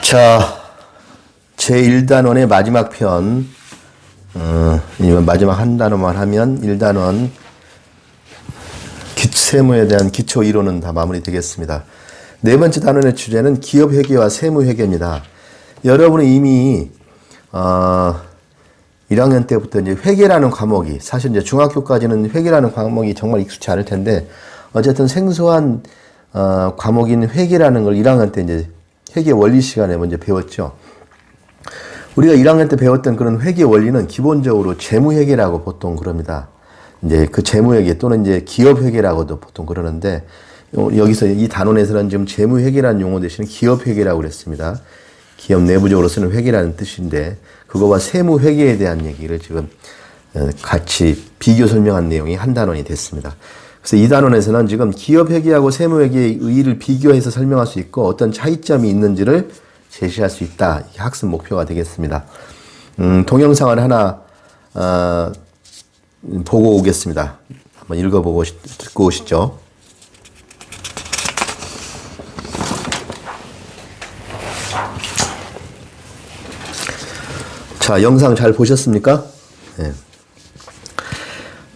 자, 제1단원의 마지막 편, 마지막 한 단원만 하면 1단원 세무에 대한 기초 이론은 다 마무리 되겠습니다. 네 번째 단원의 주제는 기업회계와 세무회계입니다. 여러분은 이미 1학년 때부터 이제 회계라는 과목이, 사실 이제 중학교까지는 회계라는 과목이 정말 익숙치 않을 텐데, 어쨌든 생소한 과목인 회계라는 걸 1학년 때 이제 회계 원리 시간에 먼저 배웠죠. 우리가 1학년 때 배웠던 그런 회계 원리는 기본적으로 재무회계라고 보통 그럽니다. 이제 그 재무회계 또는 이제 기업회계라고도 보통 그러는데, 여기서 이 단원에서는 지금 재무회계라는 용어 대신 기업회계라고 그랬습니다. 기업 내부적으로 쓰는 회계라는 뜻인데, 그거와 세무회계에 대한 얘기를 지금 같이 비교 설명한 내용이 한 단원이 됐습니다. 그래서 이 단원에서는 지금 기업회계하고 세무회계의 의의를 비교해서 설명할 수 있고 어떤 차이점이 있는지를 제시할 수 있다. 이게 학습 목표가 되겠습니다. 동영상을 하나 보고 오겠습니다. 한번 읽어보고 듣고 오시죠. 자, 영상 잘 보셨습니까? 네.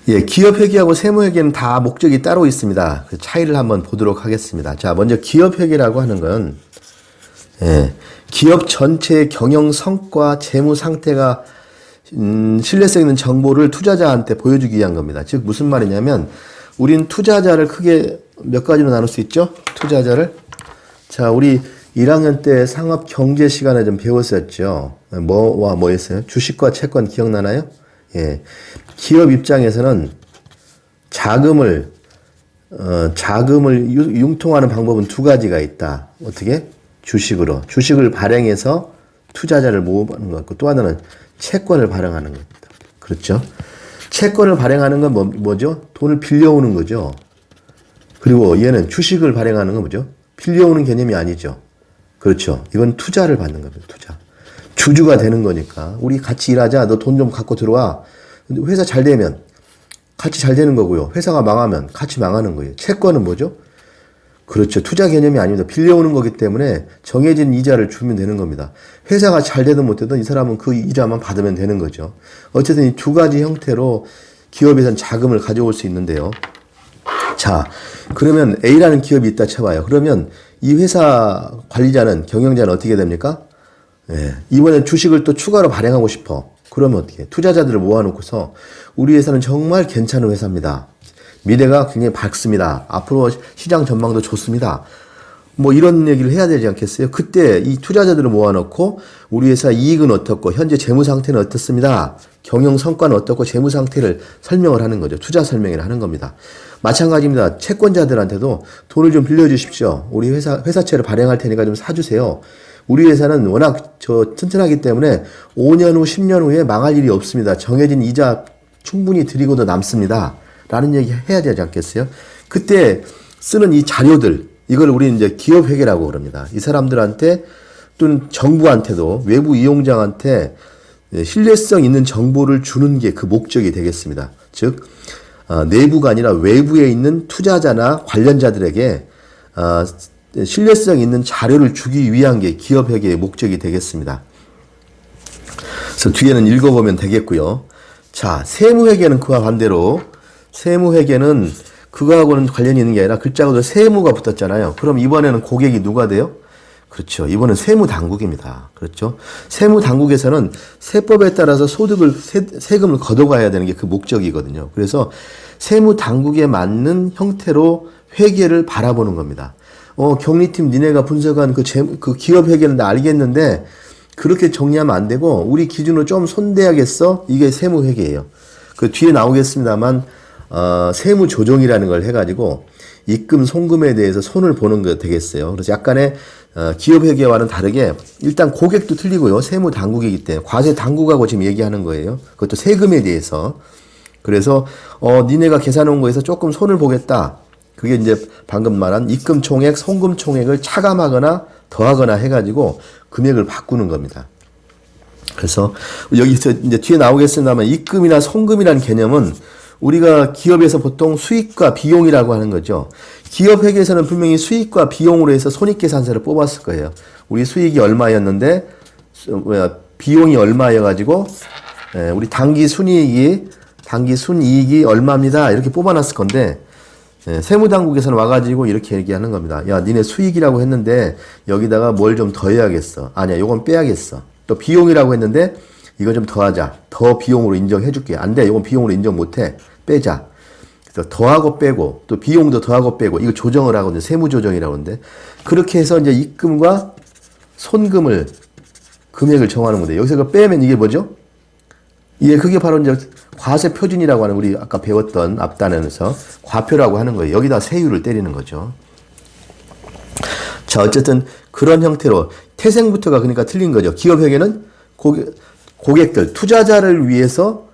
예, 기업회계하고 세무회계는 다 목적이 따로 있습니다. 그 차이를 한번 보도록 하겠습니다. 자, 먼저 기업회계라고 하는 건, 예, 기업 전체의 경영 성과, 재무 상태가 신뢰성 있는 정보를 투자자한테 보여주기 위한 겁니다. 즉 무슨 말이냐면, 우린 투자자를 크게 몇 가지로 나눌 수 있죠? 투자자를. 자, 우리 1학년 때 상업 경제 시간에 좀 배웠었죠. 뭐와 뭐였어요? 주식과 채권 기억나나요? 예. 기업 입장에서는 자금을 융통하는 방법은 두 가지가 있다. 어떻게? 주식으로. 주식을 발행해서 투자자를 모으는 것 같고, 또 하나는 채권을 발행하는 겁니다. 그렇죠? 채권을 발행하는 건 뭐죠? 돈을 빌려오는 거죠. 그리고 얘는 주식을 발행하는 건 뭐죠? 빌려오는 개념이 아니죠. 그렇죠. 이건 투자를 받는 겁니다. 투자. 주주가 되는 거니까. 우리 같이 일하자. 너 돈 좀 갖고 들어와. 근데 회사 잘 되면 같이 잘 되는 거고요. 회사가 망하면 같이 망하는 거예요. 채권은 뭐죠? 그렇죠. 투자 개념이 아닙니다. 빌려오는 거기 때문에 정해진 이자를 주면 되는 겁니다. 회사가 잘 되든 못 되든 이 사람은 그 이자만 받으면 되는 거죠. 어쨌든 이 두 가지 형태로 기업에선 자금을 가져올 수 있는데요. 자, 그러면 A라는 기업이 있다 쳐봐요. 그러면 이 회사 관리자는, 경영자는 어떻게 됩니까? 예, 이번에 주식을 또 추가로 발행하고 싶어. 그러면 어떻게? 투자자들을 모아놓고서 우리 회사는 정말 괜찮은 회사입니다. 미래가 굉장히 밝습니다. 앞으로 시장 전망도 좋습니다. 뭐 이런 얘기를 해야 되지 않겠어요? 그때 이 투자자들을 모아놓고 우리 회사 이익은 어떻고 현재 재무 상태는 어떻습니다. 경영 성과는 어떻고 재무 상태를 설명을 하는 거죠. 투자 설명을 하는 겁니다. 마찬가지입니다. 채권자들한테도 돈을 좀 빌려주십시오. 우리 회사채를 발행할 테니까 좀 사주세요. 우리 회사는 워낙 튼튼하기 때문에 5년 후, 10년 후에 망할 일이 없습니다. 정해진 이자 충분히 드리고도 남습니다. 라는 얘기 해야 되지 않겠어요? 그때 쓰는 이 자료들, 이걸 우리는 이제 기업회계라고 그럽니다. 이 사람들한테 또는 정부한테도 외부 이용자한테 신뢰성 있는 정보를 주는 게 그 목적이 되겠습니다. 즉, 내부가 아니라 외부에 있는 투자자나 관련자들에게 신뢰성 있는 자료를 주기 위한 게 기업회계의 목적이 되겠습니다. 그래서 뒤에는 읽어보면 되겠고요. 자, 세무회계는 그와 반대로, 세무회계는 그거하고는 관련이 있는 게 아니라 글자가 세무가 붙었잖아요. 그럼 이번에는 고객이 누가 돼요? 그렇죠. 이번엔 세무당국입니다. 그렇죠. 세무당국에서는 세법에 따라서 세금을 걷어가야 되는 게 그 목적이거든요. 그래서 세무당국에 맞는 형태로 회계를 바라보는 겁니다. 경리팀 니네가 분석한 그 기업 회계는 나 알겠는데 그렇게 정리하면 안 되고 우리 기준으로 좀 손대야겠어? 이게 세무회계예요. 그 뒤에 나오겠습니다만 세무조정이라는 걸 해가지고 입금, 송금에 대해서 손을 보는 거 되겠어요. 그래서 약간의 기업회계와는 다르게 일단 고객도 틀리고요. 세무당국이기 때문에 과세당국하고 지금 얘기하는 거예요. 그것도 세금에 대해서. 그래서 니네가 계산한 거에서 조금 손을 보겠다. 그게 이제 방금 말한 입금 총액, 송금 총액을 차감하거나 더하거나 해가지고 금액을 바꾸는 겁니다. 그래서 여기서 이제 뒤에 나오겠습니다만 입금이나 송금이라는 개념은 우리가 기업에서 보통 수익과 비용이라고 하는 거죠. 기업 회계에서는 분명히 수익과 비용으로 해서 손익계산서를 뽑았을 거예요. 우리 수익이 얼마였는데 비용이 얼마여가지고 우리 당기 순이익이 얼마입니다. 이렇게 뽑아놨을 건데 세무당국에서는 와가지고 이렇게 얘기하는 겁니다. 야, 니네 수익이라고 했는데 여기다가 뭘 좀 더해야겠어. 아니야, 요건 빼야겠어. 또 비용이라고 했는데 이거 좀 더하자. 더 비용으로 인정해줄게. 안 돼, 요건 비용으로 인정 못해. 빼자. 그래서 더하고 빼고 또 비용도 더하고 빼고 이거 조정을 하거든요. 세무조정이라고 하는데 그렇게 해서 이제 입금과 손금을 금액을 정하는 건데 여기서 그 빼면 이게 뭐죠? 예, 그게 바로 이제 과세 표준이라고 하는 우리 아까 배웠던 앞단에서 과표라고 하는 거예요. 여기다 세율을 때리는 거죠. 자, 어쨌든 그런 형태로 태생부터가 그러니까 틀린 거죠. 기업회계는 고객들, 투자자를 위해서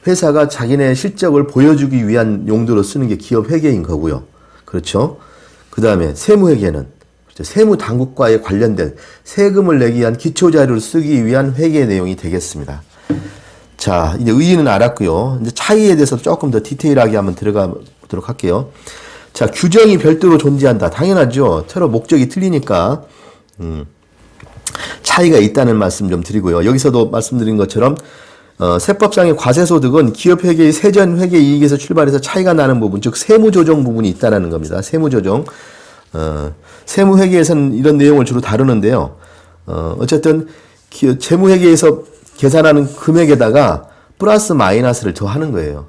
회사가 자기네 실적을 보여주기 위한 용도로 쓰는 게 기업회계인 거고요. 그렇죠? 그 다음에 세무회계는 세무당국과의 관련된 세금을 내기 위한 기초자료를 쓰기 위한 회계 내용이 되겠습니다. 자, 이제 의의는 알았고요. 이제 차이에 대해서 조금 더 디테일하게 한번 들어가 보도록 할게요. 자, 규정이 별도로 존재한다. 당연하죠. 서로 목적이 틀리니까 차이가 있다는 말씀 좀 드리고요. 여기서도 말씀드린 것처럼 세법상의 과세소득은 기업회계의 세전회계 이익에서 출발해서 차이가 나는 부분, 즉 세무조정 부분이 있다는 겁니다. 세무조정. 세무회계에서는 이런 내용을 주로 다루는데요. 어쨌든 재무회계에서 계산하는 금액에다가 플러스 마이너스를 더 하는 거예요.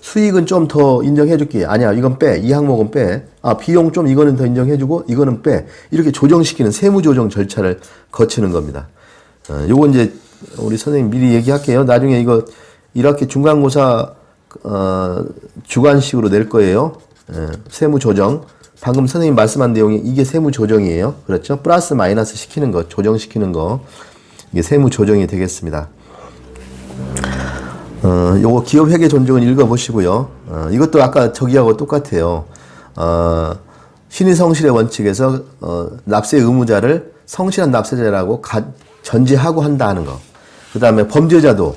수익은 좀 더 인정해줄게. 아니야, 이건 빼. 이 항목은 빼. 비용 좀 이거는 더 인정해주고 이거는 빼. 이렇게 조정시키는 세무조정 절차를 거치는 겁니다. 요거 이제 우리 선생님 미리 얘기할게요. 나중에 이거 1학기 중간고사 주관식으로 낼 거예요. 세무조정. 방금 선생님 말씀한 내용이 이게 세무조정이에요. 그렇죠? 플러스 마이너스 시키는 거, 조정시키는 거. 이게 세무조정이 되겠습니다. 요거 기업회계 존중은 읽어보시고요. 이것도 아까 저기하고 똑같아요. 신의성실의 원칙에서 납세 의무자를 성실한 납세자라고 전제하고 한다 하는 거. 그 다음에 범죄자도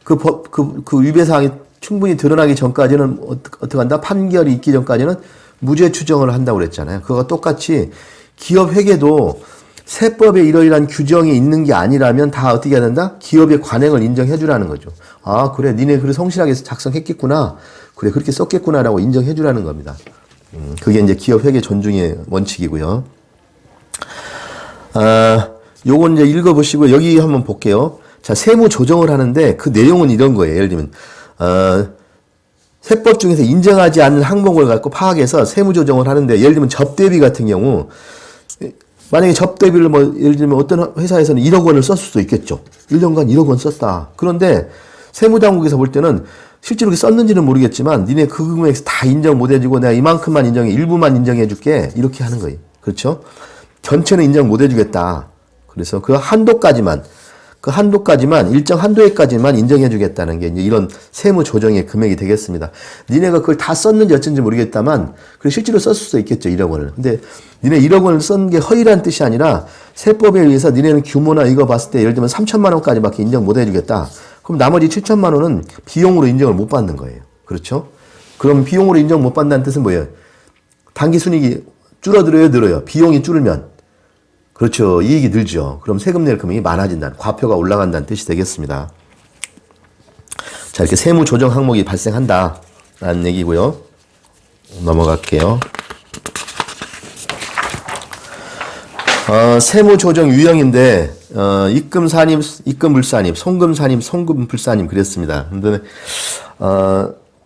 그 위배사항이 충분히 드러나기 전까지는 어떻게 한다? 판결이 있기 전까지는 무죄 추정을 한다고 그랬잖아요. 그거가 똑같이 기업회계도 세법에 이러이러한 규정이 있는 게 아니라면 다 어떻게 해야 된다? 기업의 관행을 인정해 주라는 거죠. 그래, 니네 그래 성실하게 작성했겠구나. 그래, 그렇게 썼겠구나라고 인정해 주라는 겁니다. 그게 이제 기업회계 존중의 원칙이고요. 요건 이제 읽어보시고 여기 한번 볼게요. 자, 세무 조정을 하는데 그 내용은 이런 거예요. 예를 들면 세법 중에서 인정하지 않는 항목을 갖고 파악해서 세무 조정을 하는데 예를 들면 접대비 같은 경우 만약에 접대비를 예를 들면 어떤 회사에서는 1억 원을 썼을 수도 있겠죠. 1년간 1억 원 썼다. 그런데 세무당국에서 볼 때는 실제로 그렇게 썼는지는 모르겠지만 니네 그 금액에서 다 인정 못 해주고 내가 이만큼만 인정해, 일부만 인정해 줄게. 이렇게 하는 거예요. 그렇죠? 전체는 인정 못 해주겠다. 그래서 그 한도까지만 일정 한도에까지만 인정해 주겠다는 게 이제 이런 세무 조정의 금액이 되겠습니다. 니네가 그걸 다 썼는지 어쩐지 모르겠다만 그래 실제로 썼을 수도 있겠죠. 1억 원을. 근데 니네 1억 원을 쓴 게 허위란 뜻이 아니라 세법에 의해서 니네는 규모나 이거 봤을 때 예를 들면 3천만 원까지밖에 인정 못 해주겠다. 그럼 나머지 7천만 원은 비용으로 인정을 못 받는 거예요. 그렇죠? 그럼 비용으로 인정 못 받는다는 뜻은 뭐예요? 당기 순이익이 줄어들어요, 늘어요? 비용이 줄으면 그렇죠. 이익이 늘죠. 그럼 세금 낼 금액이 많아진다는, 과표가 올라간다는 뜻이 되겠습니다. 자, 이렇게 세무 조정 항목이 발생한다라는 얘기고요. 넘어갈게요. 세무 조정 유형인데 입금 산입, 입금 불산입, 송금 산입, 송금 불산입 그랬습니다. 근데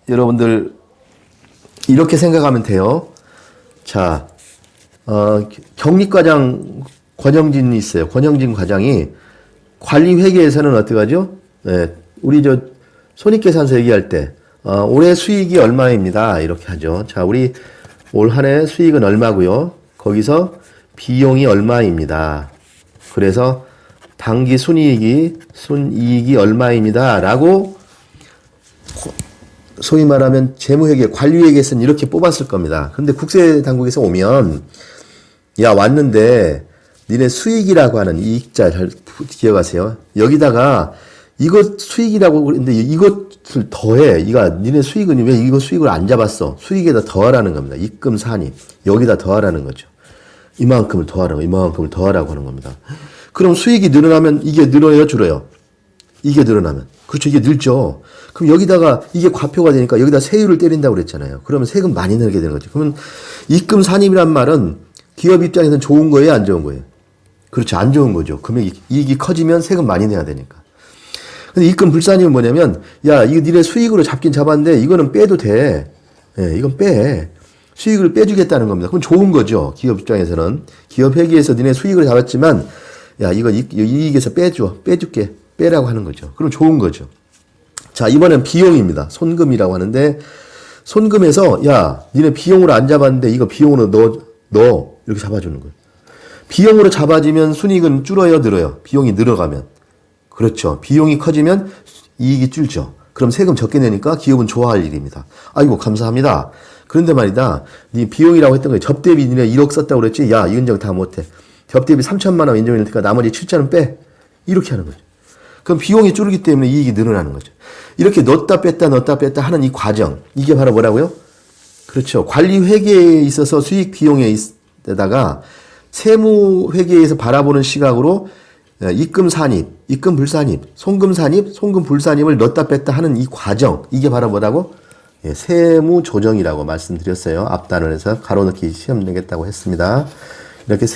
여러분들 이렇게 생각하면 돼요. 자, 경리과장 권영진이 있어요. 권영진 과장이 관리회계에서는 어떻게 하죠? 네, 우리 손익계산서 얘기할 때 올해 수익이 얼마입니다. 이렇게 하죠. 자, 우리 올 한 해 수익은 얼마고요? 거기서 비용이 얼마입니다. 그래서 당기 순이익이 얼마입니다. 라고 소위 말하면 재무회계, 관리회계에서는 이렇게 뽑았을 겁니다. 근데 국세당국에서 오면 야, 왔는데 니네 수익이라고 하는 이익자 잘 기억하세요. 여기다가 이것 수익이라고 그랬는데 이것을 더해. 니네 수익은 왜 이거 수익을 안 잡았어? 수익에다 더하라는 겁니다. 입금 산입. 여기다 더하라는 거죠. 이만큼을 더하라고, 이만큼을 더하라고 하는 겁니다. 그럼 수익이 늘어나면 이게 늘어요, 줄어요? 이게 늘어나면. 그렇죠. 이게 늘죠. 그럼 여기다가 이게 과표가 되니까 여기다 세율을 때린다고 그랬잖아요. 그러면 세금 많이 내게 되는 거죠. 그러면 입금 산입이란 말은 기업 입장에서는 좋은 거예요, 안 좋은 거예요? 그렇죠. 안 좋은 거죠. 금액이, 이익이 커지면 세금 많이 내야 되니까. 근데 입금 불산입은 뭐냐면, 야, 이거 니네 수익으로 잡긴 잡았는데 이거는 빼도 돼. 예, 이건 빼. 수익을 빼주겠다는 겁니다. 그럼 좋은 거죠. 기업 입장에서는. 기업 회계에서 니네 수익을 잡았지만, 야, 이거 이익에서 빼줄게. 빼라고 하는 거죠. 그럼 좋은 거죠. 자, 이번엔 비용입니다. 손금이라고 하는데, 손금에서, 야, 니네 비용으로 안 잡았는데 이거 비용으로 넣어. 이렇게 잡아주는 거예요. 비용으로 잡아지면 순이익은 줄어요, 늘어요? 비용이 늘어가면. 그렇죠. 비용이 커지면 이익이 줄죠. 그럼 세금 적게 내니까 기업은 좋아할 일입니다. 아이고, 감사합니다. 그런데 말이다. 네 비용이라고 했던 거에 접대비 니네 1억 썼다고 그랬지? 야, 이 인정 다 못해. 접대비 3천만 원 인정할 테니까 나머지 7천원 빼. 이렇게 하는 거죠. 그럼 비용이 줄기 때문에 이익이 늘어나는 거죠. 이렇게 넣었다 뺐다 하는 이 과정. 이게 바로 뭐라고요? 그렇죠. 관리 회계에 있어서 수익 비용에 있다가 세무 회계에서 바라보는 시각으로 입금 산입, 입금 불산입, 송금 산입, 송금 불산입을 넣었다 뺐다 하는 이 과정. 이게 바로 뭐라고? 예, 세무 조정이라고 말씀드렸어요. 앞단원에서 가로넣기 시험 내겠다고 했습니다. 이렇게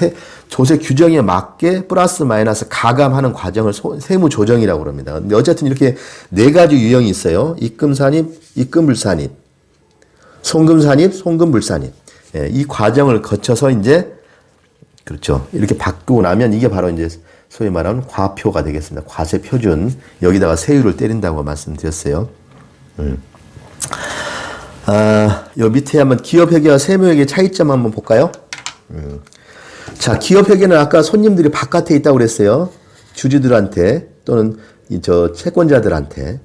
조세 규정에 맞게 플러스 마이너스 가감하는 과정을 세무 조정이라고 합니다. 근데 어쨌든 이렇게 네 가지 유형이 있어요. 입금 산입, 입금 불산입, 송금 산입, 송금 불산입. 예, 이 과정을 거쳐서 이제 그렇죠. 이렇게 바꾸고 나면 이게 바로 이제 소위 말하는 과표가 되겠습니다. 과세 표준. 여기다가 세율을 때린다고 말씀드렸어요. 요 밑에 한번 기업회계와 세무회계 차이점 한번 볼까요? 자, 기업회계는 아까 손님들이 바깥에 있다고 그랬어요. 주주들한테 또는 채권자들한테.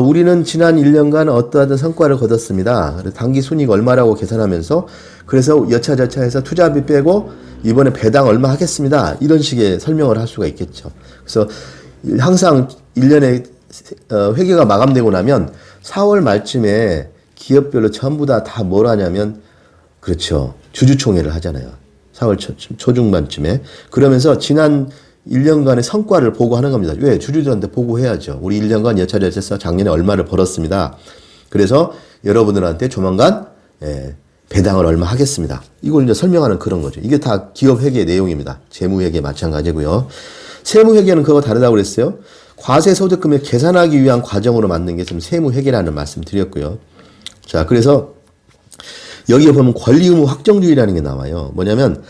우리는 지난 1년간 어떠한 성과를 거뒀습니다. 당기 순이익 얼마라고 계산하면서 그래서 여차저차해서 투자비 빼고 이번에 배당 얼마 하겠습니다. 이런 식의 설명을 할 수가 있겠죠. 그래서 항상 1년에 회계가 마감되고 나면 4월 말쯤에 기업별로 전부 다 뭘 하냐면 그렇죠. 주주총회를 하잖아요. 4월 초중반쯤에. 그러면서 지난 1년간의 성과를 보고하는 겁니다. 왜? 주주들한테 보고해야죠. 우리 1년간 여차저차해서 작년에 얼마를 벌었습니다. 그래서 여러분들한테 조만간 배당을 얼마 하겠습니다. 이걸 이제 설명하는 그런 거죠. 이게 다 기업회계 내용입니다. 재무회계 마찬가지고요. 세무회계는 그거 다르다고 그랬어요. 과세소득금을 계산하기 위한 과정으로 만든 게 지금 세무회계라는 말씀 드렸고요. 자, 그래서 여기에 보면 권리의무 확정주의라는 게 나와요. 뭐냐면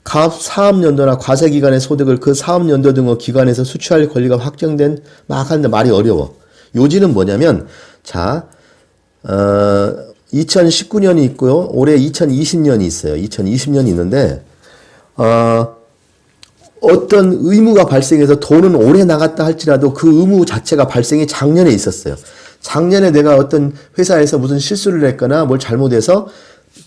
사업연도나 과세기간의 소득을 그 사업연도 등의 기관에서 수취할 권리가 확정된 막 하는데 말이 어려워. 요지는 뭐냐면 자 2019년이 있고요. 올해 2020년이 있어요. 2020년이 있는데 어떤 의무가 발생해서 돈은 올해 나갔다 할지라도 그 의무 자체가 발생이 작년에 있었어요. 작년에 내가 어떤 회사에서 무슨 실수를 했거나 뭘 잘못해서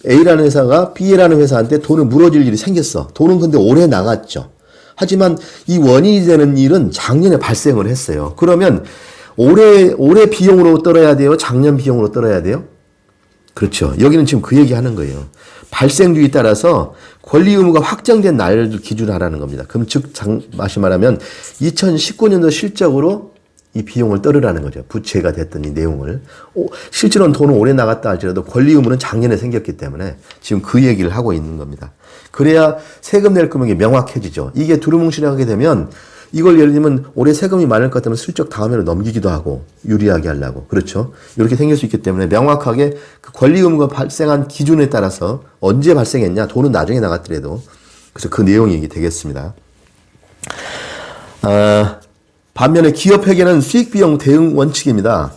A라는 회사가 B라는 회사한테 돈을 물어줄 일이 생겼어. 돈은 근데 올해 나갔죠. 하지만 이 원인이 되는 일은 작년에 발생을 했어요. 그러면 올해 비용으로 떨어야 돼요? 작년 비용으로 떨어야 돼요? 그렇죠. 여기는 지금 그 얘기 하는 거예요. 발생주에 따라서 권리 의무가 확정된 날을 기준으로 하라는 겁니다. 그럼 즉, 다시 말하면 2019년도 실적으로 이 비용을 떨으라는 거죠. 부채가 됐던 이 내용을. 실제로는 돈은 오래 나갔다 할지라도 권리 의무는 작년에 생겼기 때문에 지금 그 얘기를 하고 있는 겁니다. 그래야 세금 낼 금액이 명확해지죠. 이게 두루뭉실하게 되면 이걸 예를 들면 올해 세금이 많을 것 같으면 슬쩍 다음에로 넘기기도 하고 유리하게 하려고. 그렇죠. 이렇게 생길 수 있기 때문에 명확하게 그 권리 의무가 발생한 기준에 따라서 언제 발생했냐. 돈은 나중에 나갔더라도. 그래서 그 내용이 되겠습니다. 반면에 기업회계는 수익비용 대응 원칙입니다.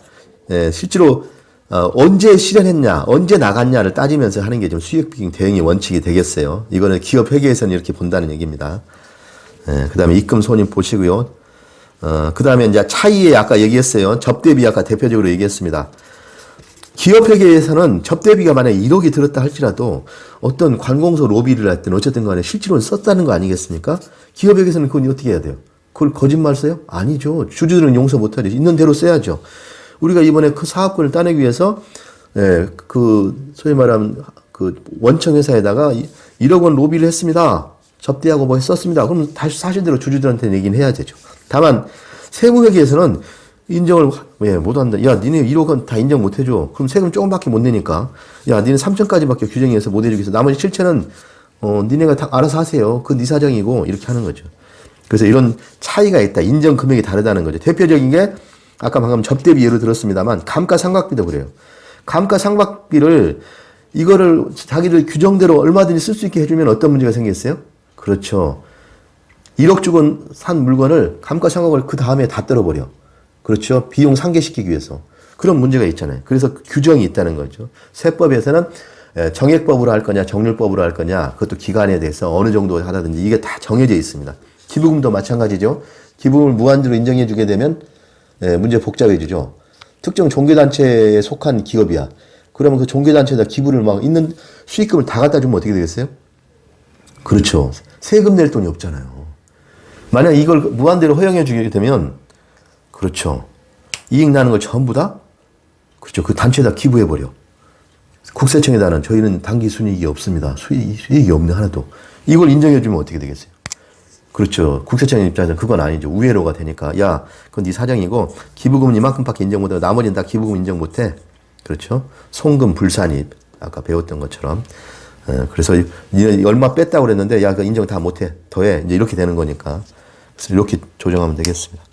실제로 언제 실현했냐, 언제 나갔냐를 따지면서 하는 게 좀 수익비용 대응의 원칙이 되겠어요. 이거는 기업회계에서는 이렇게 본다는 얘기입니다. 그 다음에 입금 손익 보시고요. 그 다음에 이제 차이에 아까 얘기했어요. 접대비 아까 대표적으로 얘기했습니다. 기업회계에서는 접대비가 만약에 1억이 들었다 할지라도 어떤 관공서 로비를 했든 어쨌든 간에 실제로는 썼다는 거 아니겠습니까? 기업회계에서는 그건 어떻게 해야 돼요? 그걸 거짓말 써요? 아니죠. 주주들은 용서 못하죠. 있는 대로 써야죠. 우리가 이번에 그 사업권을 따내기 위해서, 소위 말하면 그 원청 회사에다가 1억 원 로비를 했습니다. 접대하고 뭐 했었습니다. 그럼 다시 사실대로 주주들한테 얘기는 해야 되죠. 다만 세무회계에서는 인정을 왜 못한다. 야, 니네 1억은 다 인정 못 해줘. 그럼 세금 조금밖에 못 내니까. 야, 니네 3천까지밖에 규정해서 못 해주겠어. 나머지 7천은 니네가 다 알아서 하세요. 그 네 사정이고 이렇게 하는 거죠. 그래서 이런 차이가 있다. 인정 금액이 다르다는 거죠. 대표적인 게 아까 방금 접대비 예로 들었습니다만 감가상각비도 그래요. 감가상각비를 이거를 자기들 규정대로 얼마든지 쓸 수 있게 해주면 어떤 문제가 생겼어요? 그렇죠. 1억 주고 산 물건을 감가상각을 그 다음에 다 떨어버려. 그렇죠. 비용 상계시키기 위해서. 그런 문제가 있잖아요. 그래서 규정이 있다는 거죠. 세법에서는 정액법으로 할 거냐, 정률법으로 할 거냐, 그것도 기간에 대해서 어느 정도 하다든지 이게 다 정해져 있습니다. 기부금도 마찬가지죠. 기부금을 무한대로 인정해 주게 되면 문제 복잡해지죠. 특정 종교단체에 속한 기업이야. 그러면 그 종교단체에다 기부를 막 있는 수익금을 다 갖다 주면 어떻게 되겠어요? 그렇죠. 세금 낼 돈이 없잖아요. 만약 이걸 무한대로 허용해 주게 되면 그렇죠. 이익 나는 걸 전부 다 그렇죠. 그 단체에다 기부해버려. 국세청에다는 저희는 단기 순이익이 없습니다. 수익이 없네 하나도. 이걸 인정해주면 어떻게 되겠어요? 그렇죠. 국세청 입장에서는 그건 아니죠. 우회로가 되니까 야 그건 네 사정이고 기부금은 이만큼밖에 인정 못하고 나머지는 다 기부금 인정 못해. 그렇죠. 송금 불산입 아까 배웠던 것처럼. 그래서 니네 얼마 뺐다고 그랬는데 야 그 인정 다 못해. 더해. 이제 이렇게 되는 거니까. 그래서 이렇게 조정하면 되겠습니다.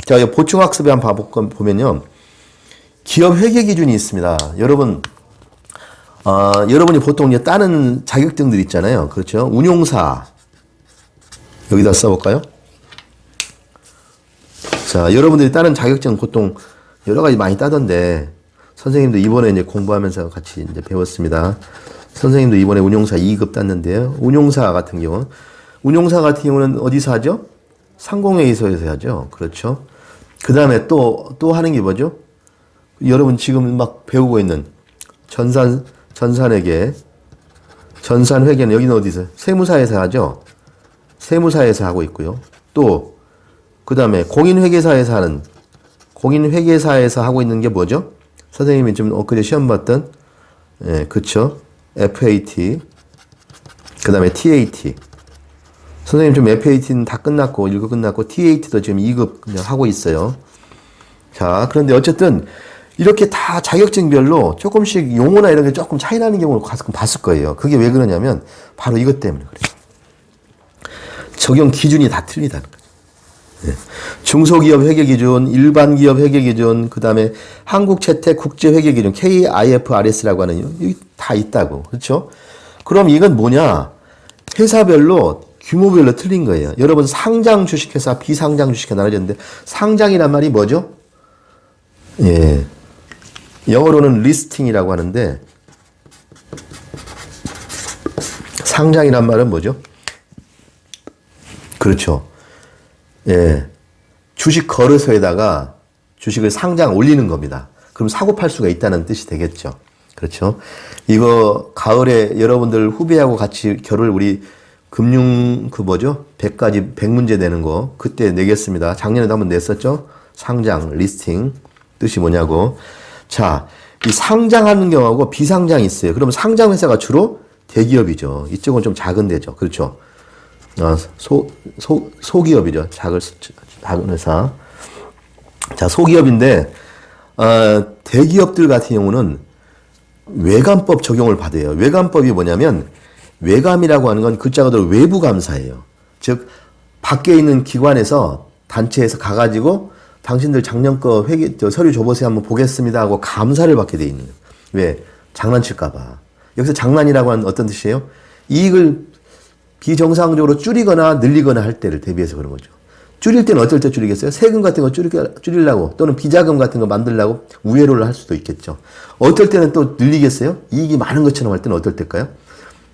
자, 보충학습에 한번 보면요. 기업 회계 기준이 있습니다. 여러분이 보통 이제 따는 자격증들 있잖아요. 그렇죠. 운용사. 여기다 써볼까요? 자, 여러분들이 따는 자격증 보통 여러 가지 많이 따던데, 선생님도 이번에 이제 공부하면서 같이 이제 배웠습니다. 선생님도 이번에 운용사 2급 땄는데요. 운용사 같은 경우는 어디서 하죠? 상공회의소에서 하죠. 그렇죠. 그 다음에 또 하는 게 뭐죠? 여러분 지금 막 배우고 있는 전산회계는 여기는 어디서? 세무사에서 하죠. 세무사에서 하고 있고요. 또, 그 다음에 공인회계사에서 하고 있는 게 뭐죠? 선생님이 좀 엊그제 시험 봤던, 그쵸. FAT, 그 다음에 TAT. 선생님 좀 FAT는 다 끝났고, 1급 끝났고, TAT도 지금 2급 그냥 하고 있어요. 자, 그런데 어쨌든, 이렇게 다 자격증별로 조금씩 용어나 이런 게 조금 차이 나는 경우를 가끔 봤을 거예요. 그게 왜 그러냐면, 바로 이것 때문에 그래요. 적용 기준이 다 틀리다는 거죠. 네. 중소기업 회계기준, 일반기업 회계기준, 그 다음에 한국채택국제회계기준, KIFRS라고 하는, 여기 다 있다고. 그렇죠? 그럼 이건 뭐냐? 회사별로 규모별로 틀린 거예요. 여러분 상장 주식회사, 비상장 주식회사 나눠졌는데 상장이란 말이 뭐죠? 예, 영어로는 리스팅이라고 하는데 상장이란 말은 뭐죠? 그렇죠. 예, 주식 거래소에다가 주식을 상장 올리는 겁니다. 그럼 사고 팔 수가 있다는 뜻이 되겠죠. 그렇죠. 이거 가을에 여러분들 후배하고 같이 우리 금융 100가지 100문제 내는 거 그때 내겠습니다. 작년에도 한번 냈었죠. 상장, 리스팅 뜻이 뭐냐고. 자, 이 상장하는 경우하고 비상장이 있어요. 그러면 상장 회사가 주로 대기업이죠. 이쪽은 좀 작은 데죠. 그렇죠. 소기업이죠. 작은 회사. 자, 소기업인데 대기업들 같은 경우는 외감법 적용을 받아요. 외감법이 뭐냐면 외감이라고 하는 건 글자 그대로 외부 감사예요. 즉 밖에 있는 기관에서 단체에서 가가지고 당신들 작년 거 서류 줘보세요 한번 보겠습니다 하고 감사를 받게 돼 있는 거예요. 왜? 장난칠까봐. 여기서 장난이라고 하는 어떤 뜻이에요? 이익을 비정상적으로 줄이거나 늘리거나 할 때를 대비해서 그런 거죠. 줄일 때는 어떨 때 줄이겠어요? 세금 같은 거 줄이려고 또는 비자금 같은 거 만들려고 우회로를 할 수도 있겠죠. 어떨 때는 또 늘리겠어요? 이익이 많은 것처럼 할 때는 어떨 때일까요?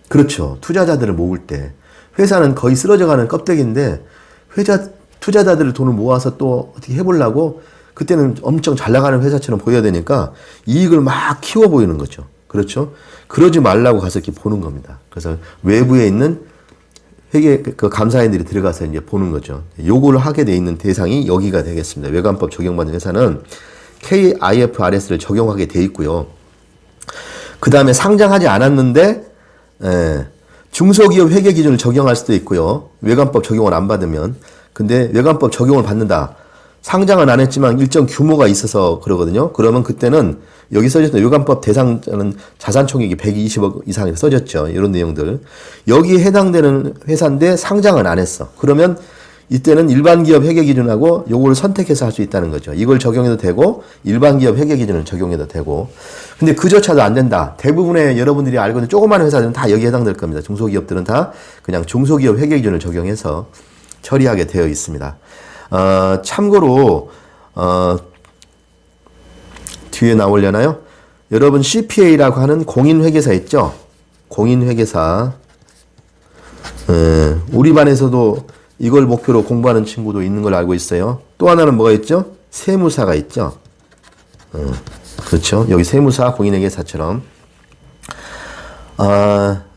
그렇죠. 투자자들을 모을 때. 회사는 거의 쓰러져가는 껍데기인데 투자자들을 돈을 모아서 또 어떻게 해보려고 그때는 엄청 잘 나가는 회사처럼 보여야 되니까 이익을 막 키워 보이는 거죠. 그렇죠. 그러지 말라고 가서 이렇게 보는 겁니다. 그래서 외부에 있는 회계 감사인들이 들어가서 이제 보는 거죠. 요구를 하게 돼 있는 대상이 여기가 되겠습니다. 외관법 적용받는 회사는 KIFRS를 적용하게 돼 있고요. 그 다음에 상장하지 않았는데 중소기업 회계 기준을 적용할 수도 있고요. 외관법 적용을 안 받으면. 근데 외관법 적용을 받는다. 상장은 안 했지만 일정 규모가 있어서 그러거든요. 그러면 그때는 여기 써졌던 외관법 대상자는 자산 총액이 120억 이상이 써졌죠. 이런 내용들. 여기에 해당되는 회사인데 상장은 안 했어. 그러면 이때는 일반 기업 회계 기준하고 요걸 선택해서 할 수 있다는 거죠. 이걸 적용해도 되고 일반 기업 회계 기준을 적용해도 되고. 근데 그조차도 안 된다. 대부분의 여러분들이 알고 있는 조그마한 회사들은 다 여기에 해당될 겁니다. 중소기업들은 다 그냥 중소기업 회계 기준을 적용해서 처리하게 되어 있습니다. 참고로 뒤에 나오려나요? 여러분 CPA라고 하는 공인회계사 있죠? 공인회계사. 우리 반에서도 이걸 목표로 공부하는 친구도 있는 걸 알고 있어요. 또 하나는 뭐가 있죠? 세무사가 있죠. 그렇죠. 여기 세무사, 공인회계사처럼.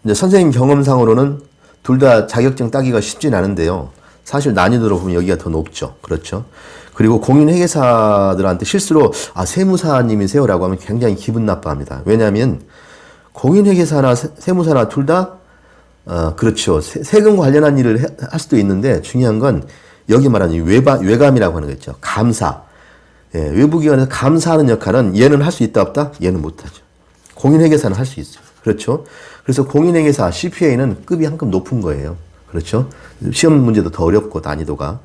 이제 선생님 경험상으로는 둘 다 자격증 따기가 쉽진 않은데요. 사실 난이도로 보면 여기가 더 높죠. 그렇죠. 그리고 공인회계사들한테 실수로 세무사님이세요라고 하면 굉장히 기분 나빠합니다. 왜냐하면 공인회계사나 세무사나 둘 다 그렇죠. 세금 관련한 일을 할 수도 있는데 중요한 건 여기 말하는 외감이라고 하는 거 있죠. 감사. 예, 외부기관에서 감사하는 역할은 얘는 할 수 있다 없다? 얘는 못하죠. 공인회계사는 할 수 있어요. 그렇죠. 그래서 공인회계사 CPA는 급이 한 급 높은 거예요. 그렇죠. 시험 문제도 더 어렵고 난이도가.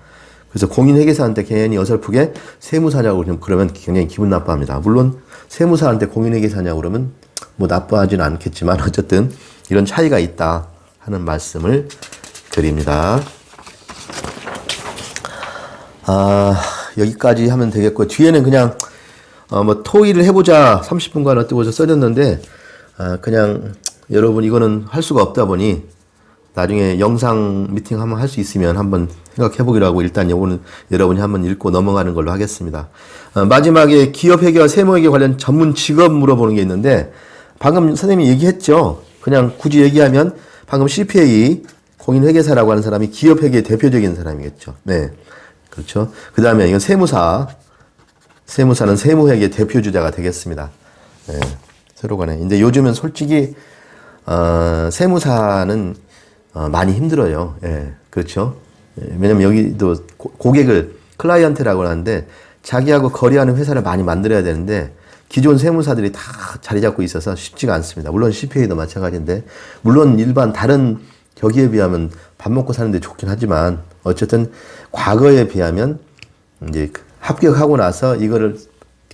그래서 공인회계사한테 괜히 어설프게 세무사냐고 그러면 굉장히 기분 나빠합니다. 물론 세무사한테 공인회계사냐고 그러면 뭐 나빠하지는 않겠지만 어쨌든 이런 차이가 있다 하는 말씀을 드립니다. 여기까지 하면 되겠고 뒤에는 그냥 뭐 토의를 해보자 30분간 어떠고서 써졌는데 그냥 여러분 이거는 할 수가 없다 보니 나중에 영상 미팅 한번 할 수 있으면 한번 생각해 보기로 하고 일단 요거는 여러분이 한번 읽고 넘어가는 걸로 하겠습니다. 마지막에 기업회계와 세무회계 관련 전문 직업 물어보는 게 있는데 방금 선생님이 얘기했죠. 그냥 굳이 얘기하면 방금 CPA 공인회계사라고 하는 사람이 기업회계의 대표적인 사람이겠죠. 네, 그렇죠. 그 다음에 이건 세무사는 세무회계 대표주자가 되겠습니다. 네, 서로 간에. 근데 요즘은 솔직히 세무사는 많이 힘들어요. 예, 그렇죠. 왜냐면 여기도 고객을 클라이언트라고 하는데 자기하고 거래하는 회사를 많이 만들어야 되는데 기존 세무사들이 다 자리 잡고 있어서 쉽지가 않습니다. 물론 CPA도 마찬가지인데 물론 일반 다른 격에 비하면 밥 먹고 사는데 좋긴 하지만 어쨌든 과거에 비하면 이제 합격하고 나서 이거를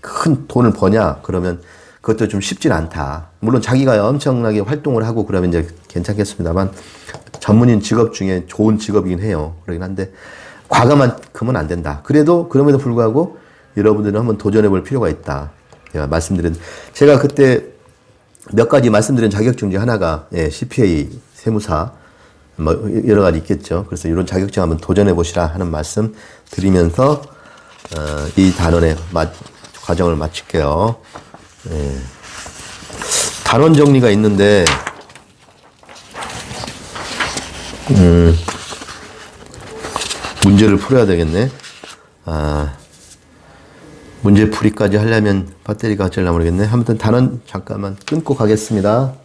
큰 돈을 버냐 그러면 그것도 좀 쉽진 않다. 물론 자기가 엄청나게 활동을 하고 그러면 이제 괜찮겠습니다만 전문인 직업 중에 좋은 직업이긴 해요. 그러긴 한데 과거만큼은 안 된다. 그래도 그럼에도 불구하고 여러분들은 한번 도전해 볼 필요가 있다. 제가 그때 몇 가지 말씀드린 자격증 중에 하나가 CPA, 세무사 뭐 여러 가지 있겠죠. 그래서 이런 자격증 한번 도전해 보시라 하는 말씀 드리면서 이 단원의 과정을 마칠게요. 단원 정리가 있는데 문제를 풀어야 되겠네. 문제 풀이까지 하려면 배터리가 어쩔나 모르겠네. 아무튼 단원 잠깐만 끊고 가겠습니다.